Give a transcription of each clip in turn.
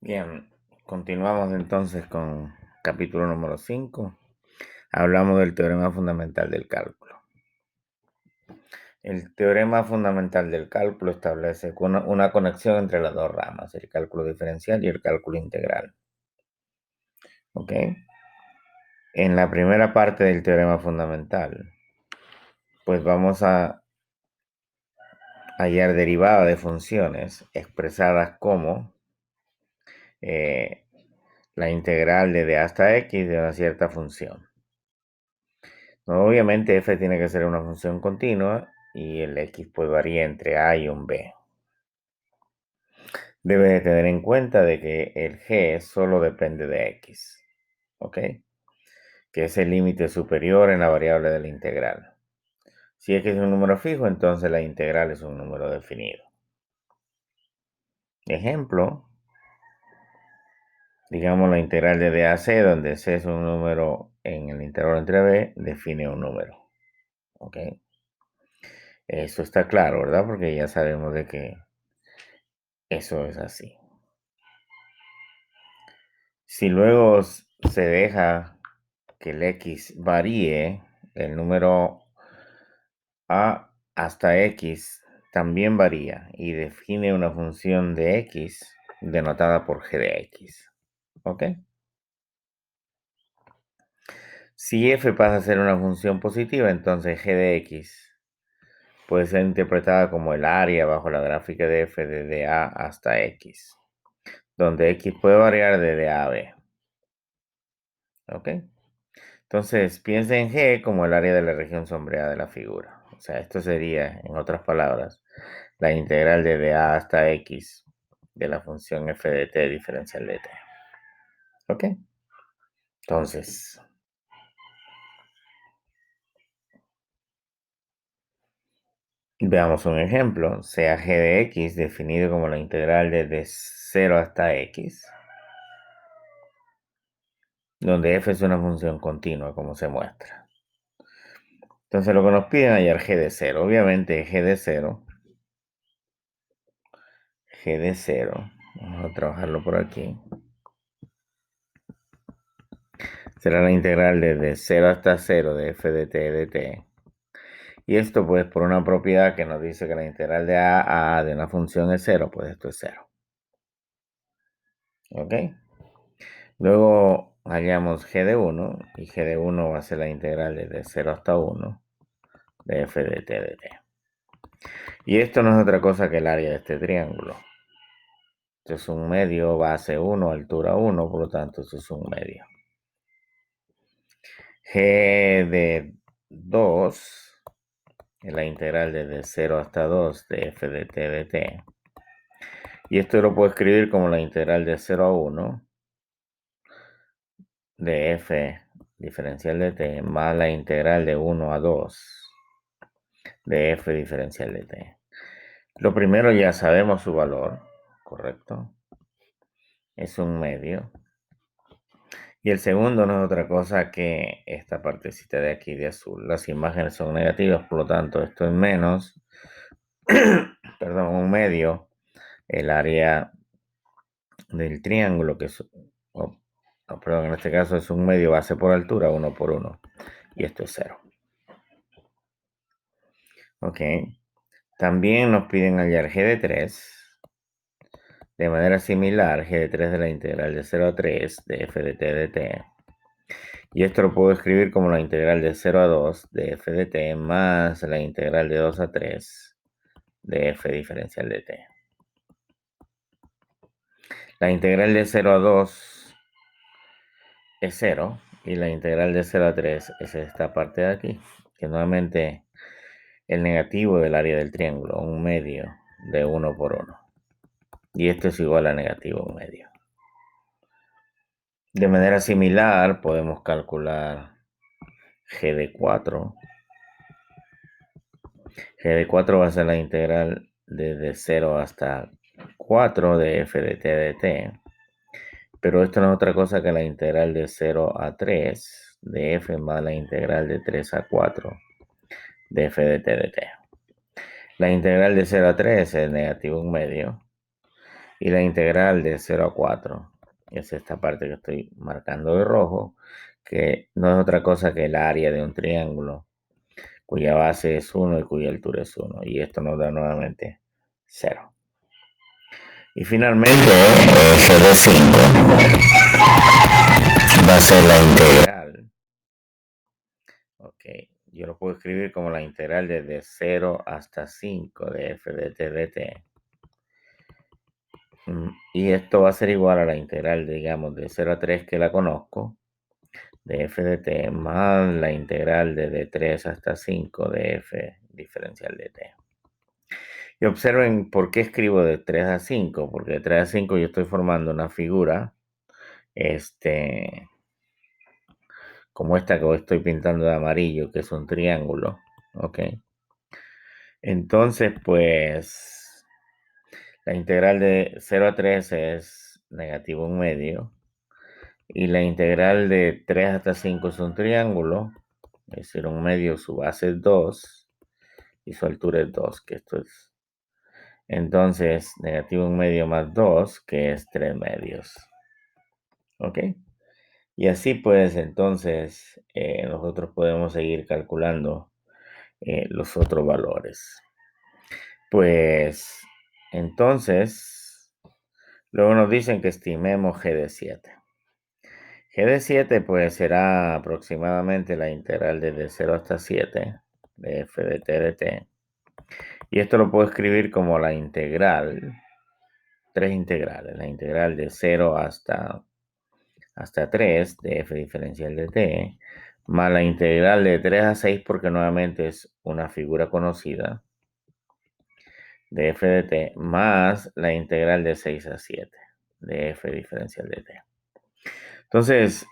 Bien, continuamos entonces con capítulo número 5. Hablamos del teorema fundamental del cálculo. El teorema fundamental del cálculo establece una conexión entre las dos ramas, el cálculo diferencial y el cálculo integral. ¿Ok? En la primera parte del teorema fundamental, pues vamos a hallar derivadas de funciones expresadas como eh, la integral de d hasta x de una cierta función. Obviamente f tiene que ser una función continua y el x pues varía entre a y un b. Debe de tener en cuenta de que el g solo depende de x, ¿ok? Que es el límite superior en la variable de la integral. Si x es un número fijo, entonces la integral es un número definido. Ejemplo, digamos la integral de d a c, donde c es un número en el intervalo entre b, define un número, ¿ok? Eso está claro, ¿verdad? Porque ya sabemos de que eso es así. Si luego se deja que el x varíe, el número a hasta x también varía y define una función de x denotada por g de x. ¿Ok? Si f pasa a ser una función positiva, entonces g de x puede ser interpretada como el área bajo la gráfica de f desde a hasta x, donde x puede variar desde a a b. ¿Ok? Entonces, piensa en G como el área de la región sombreada de la figura. O sea, esto sería, en otras palabras, la integral de a hasta x de la función f de t diferencial de t. ¿Ok? Entonces, veamos un ejemplo. Sea g de x definido como la integral desde 0 hasta x, donde f es una función continua, como se muestra. Entonces, lo que nos piden es hallar g de 0. Obviamente, g de 0, vamos a trabajarlo por aquí. Será la integral desde 0 hasta 0 de f de t de t. Y esto pues por una propiedad que nos dice que la integral de a de una función es 0, pues esto es 0. ¿Ok? Luego hallamos g de 1 y g de 1 va a ser la integral desde 0 hasta 1 de f de t de t. Y esto no es otra cosa que el área de este triángulo. Esto es un medio, base 1, altura 1, por lo tanto esto es un medio. G de 2 es la integral desde 0 hasta 2 de f de t de t. Y esto lo puedo escribir como la integral de 0 a 1 de f diferencial de t más la integral de 1 a 2 de f diferencial de t. Lo primero ya sabemos su valor, ¿correcto? Es un medio. Y el segundo no es otra cosa que esta partecita de aquí de azul. Las imágenes son negativas, por lo tanto esto es menos, perdón, un medio, el área del triángulo, que es, perdón, en este caso es un medio base por altura, 1 por 1. Y esto es 0. Ok. También nos piden hallar g de 3. De manera similar, g de 3 de la integral de 0 a 3 de f de t de t. Y esto lo puedo escribir como la integral de 0 a 2 de f de t más la integral de 2 a 3 de f diferencial de t. La integral de 0 a 2 es 0 y la integral de 0 a 3 es esta parte de aquí, que nuevamente el negativo del área del triángulo, un medio de 1 por 1. Y esto es igual a negativo 1 medio. De manera similar podemos calcular g de 4. G de 4 va a ser la integral desde 0 hasta 4 de f de t de t. Pero esto no es otra cosa que la integral de 0 a 3 de f más la integral de 3 a 4 de f de t de t. La integral de 0 a 3 es negativo 1 medio. Y la integral de 0 a 4 es esta parte que estoy marcando de rojo, que no es otra cosa que el área de un triángulo, cuya base es 1 y cuya altura es 1. Y esto nos da nuevamente 0. Y finalmente, f de 5 va a ser la integral. Ok, yo lo puedo escribir como la integral desde 0 hasta 5 de f de t dt. Y esto va a ser igual a la integral, digamos, de 0 a 3 que la conozco, de f de t, más la integral de 3 hasta 5 de f diferencial de t. Y observen por qué escribo de 3 a 5, porque de 3 a 5 yo estoy formando una figura, como esta que estoy pintando de amarillo, que es un triángulo, ¿ok? Entonces, pues, la integral de 0 a 3 es negativo 1/2. Y la integral de 3 hasta 5 es un triángulo, es decir, 1/2, su base es 2 y su altura es 2, que esto es. Entonces, negativo 1/2 más 2, que es 3/2. ¿Ok? Y así pues, entonces, nosotros podemos seguir calculando los otros valores. Pues, entonces, luego nos dicen que estimemos g de 7. G de 7 pues será aproximadamente la integral desde 0 hasta 7 de f de t de t. Y esto lo puedo escribir como la integral, tres integrales, la integral de 0 hasta 3 de f diferencial de t, más la integral de 3 a 6 porque nuevamente es una figura conocida de f de t, más la integral de 6 a 7 de f diferencial de t. Entonces,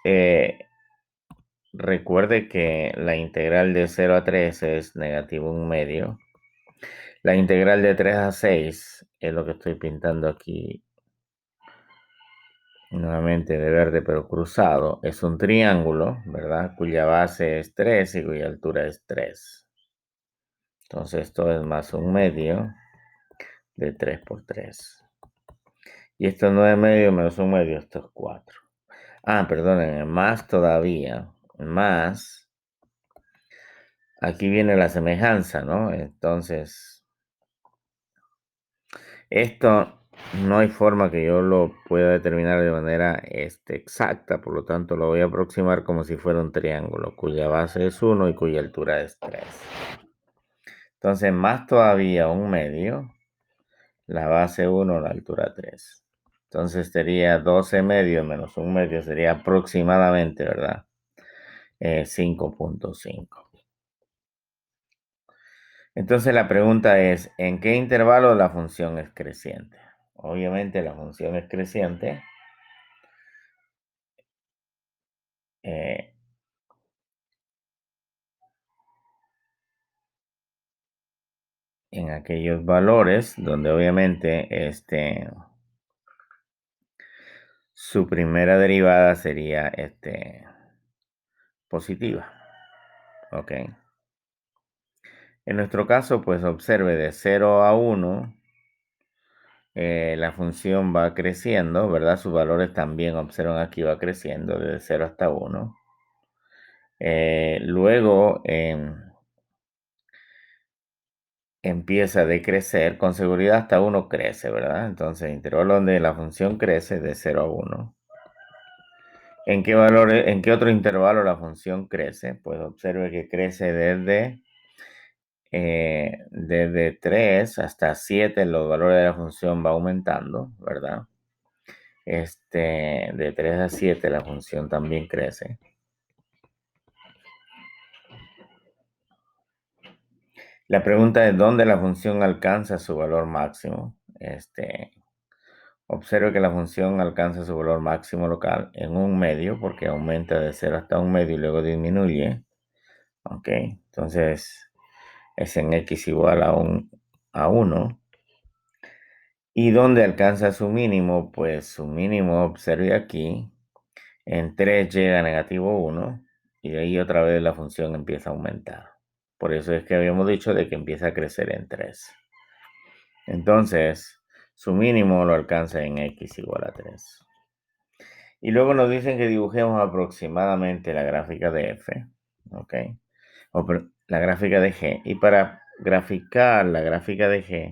recuerde que la integral de 0 a 3 es negativo 1/2. La integral de 3 a 6 es lo que estoy pintando aquí, nuevamente de verde pero cruzado. Es un triángulo, ¿verdad? Cuya base es 3 y cuya altura es 3. Entonces esto es más 1/2 de 3 por 3. Y esto es 9/2 menos 1/2, esto es 4. Ah, perdonen, más todavía, más. Aquí viene la semejanza, ¿no? Entonces, esto no hay forma que yo lo pueda determinar de manera exacta, por lo tanto lo voy a aproximar como si fuera un triángulo, cuya base es 1 y cuya altura es 3. Entonces, más todavía 1/2, la base 1, la altura 3. Entonces sería 12/2 menos 1/2, sería aproximadamente, ¿verdad? 5.5. Entonces la pregunta es, ¿en qué intervalo la función es creciente? Obviamente la función es creciente eh, en aquellos valores donde obviamente su primera derivada sería positiva. ¿Ok? En nuestro caso, pues observe de 0 a 1, la función va creciendo, ¿verdad? Sus valores también, observan aquí, va creciendo desde 0 hasta 1. Luego empieza a decrecer, con seguridad hasta 1 crece, ¿verdad? Entonces, intervalo donde la función crece de 0 a 1. ¿En qué otro intervalo la función crece? Pues observe que crece desde 3 hasta 7, los valores de la función va aumentando, ¿verdad? De 3 a 7 la función también crece. La pregunta es dónde la función alcanza su valor máximo. Observe que la función alcanza su valor máximo local en 1/2 porque aumenta de 0 hasta 1/2 y luego disminuye. Ok, entonces es en x igual a 1. ¿Y dónde alcanza su mínimo? Pues su mínimo, observe aquí, en 3 llega a negativo 1 y de ahí otra vez la función empieza a aumentar. Por eso es que habíamos dicho de que empieza a crecer en 3. Entonces, su mínimo lo alcanza en x igual a 3. Y luego nos dicen que dibujemos aproximadamente la gráfica de f, ¿ok? La gráfica de g. Y para graficar la gráfica de g,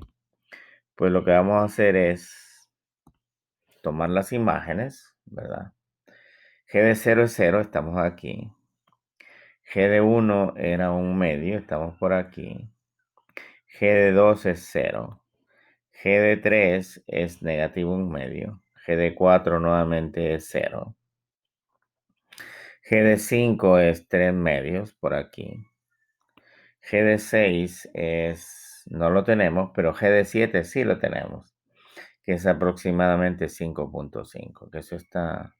pues lo que vamos a hacer es tomar las imágenes, ¿verdad? G de 0 es 0, estamos aquí. G de 1 era un medio, estamos por aquí. G de 2 es 0. G de 3 es negativo un medio. G de 4 nuevamente es 0. G de 5 es 3 medios por aquí. G de 6 no lo tenemos, pero G de 7 sí lo tenemos, que es aproximadamente 5.5, que eso está,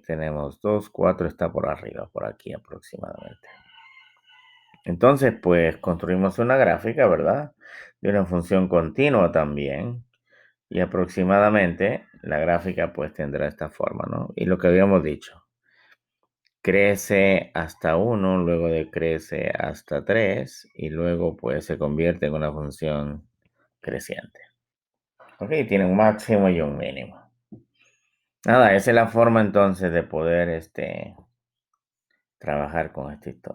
tenemos 2, 4, está por arriba, por aquí aproximadamente. Entonces, pues construimos una gráfica, ¿verdad? De una función continua también. Y aproximadamente la gráfica pues tendrá esta forma, ¿no? Y lo que habíamos dicho, crece hasta 1, luego crece hasta 3 y luego pues se convierte en una función creciente. Ok, tiene un máximo y un mínimo. Nada, esa es la forma entonces de poder trabajar con esta historia.